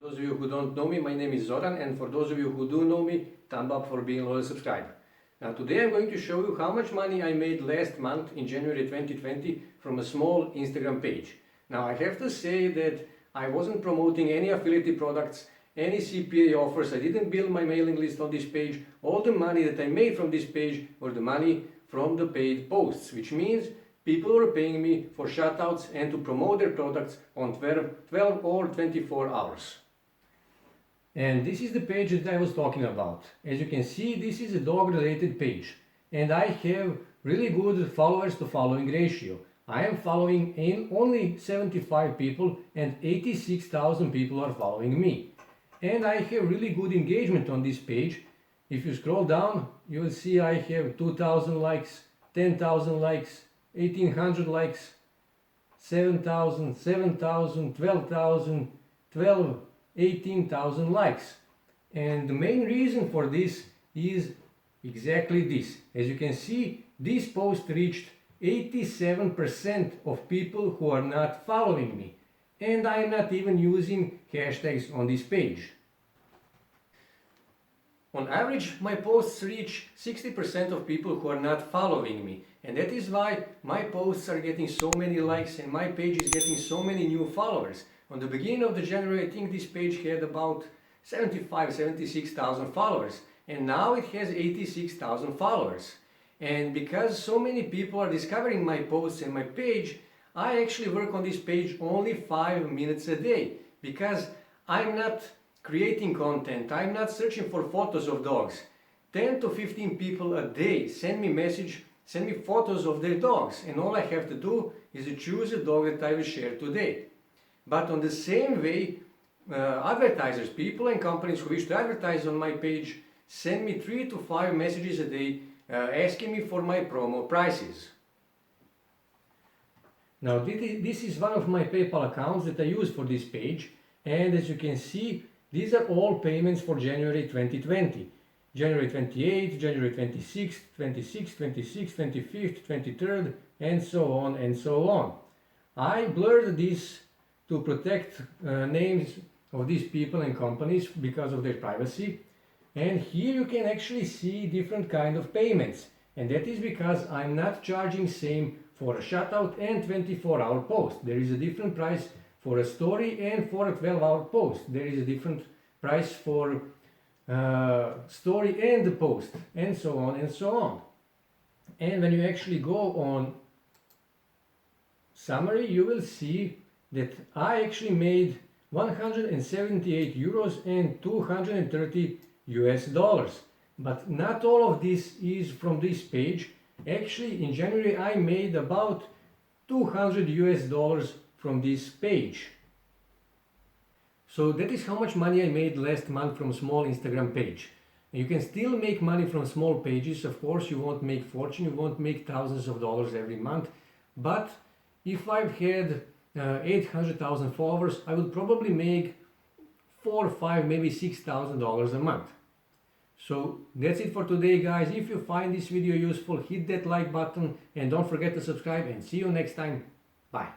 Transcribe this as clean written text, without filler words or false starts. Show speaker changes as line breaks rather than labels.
Those of you who don't know me, my name is Zoran, and for those of you who do know me, thumb up for being a loyal subscriber. Now today I'm going to show you how much money I made last month in January 2020 from a small Instagram page. Now I have to say that I wasn't promoting any affiliate products, any CPA offers, I didn't build my mailing list on this page. All the money that I made from this page were the money from the paid posts, which means people were paying me for shoutouts and to promote their products on 12 or 24 hours. And this is the page that I was talking about. As you can see, this is a dog related page and I have really good followers to following ratio. I am following only 75 people and 86,000 people are following me. And I have really good engagement on this page. If you scroll down, you will see I have 2,000 likes, 10,000 likes, 1,800 likes, 7,000, 7,000, 12,000, 12, 18,000 likes. And the main reason for this is exactly this. As you can see, this post reached 87% of people who are not following me. And I am not even using hashtags on this page. On average, my posts reach 60% of people who are not following me. And that is why my posts are getting so many likes and my page is getting so many new followers. On the beginning of the January, I think this page had about 76,000 followers. And now it has 86,000 followers. And because so many people are discovering my posts and my page, I actually work on this page only 5 minutes a day. Because I'm not creating content, I'm not searching for photos of dogs. 10 to 15 people a day send me photos of their dogs, and all I have to do is to choose a dog that I will share today. But on the same way, advertisers, people and companies who wish to advertise on my page send me 3 to 5 messages a day asking me for my promo prices. Now this is one of my PayPal accounts that I use for this page, and as you can see, these are all payments for January 2020. January 28th, January 26th, 26th, 26th, 25th, 23rd, and so on and so on. I blurred this to protect names of these people and companies because of their privacy. And here you can actually see different kind of payments. And that is because I'm not charging same for a shutout and 24-hour post. There is a different price for a story and for a 12-hour post. There is a different price for story and the post, and so on and so on. And when you actually go on summary, you will see that I actually made 178 euros and 230 US dollars. But not all of this is from this page. Actually, in January I made about 200 US dollars from this page. So that is how much money I made last month from small Instagram page. You can still make money from small pages. Of course, you won't make fortune, you won't make thousands of dollars every month. But if I've had 800,000 followers, I would probably make $4, $5, maybe $6,000 a month. So that's it for today, guys. If you find this video useful, hit that like button and don't forget to subscribe, and see you next time. Bye.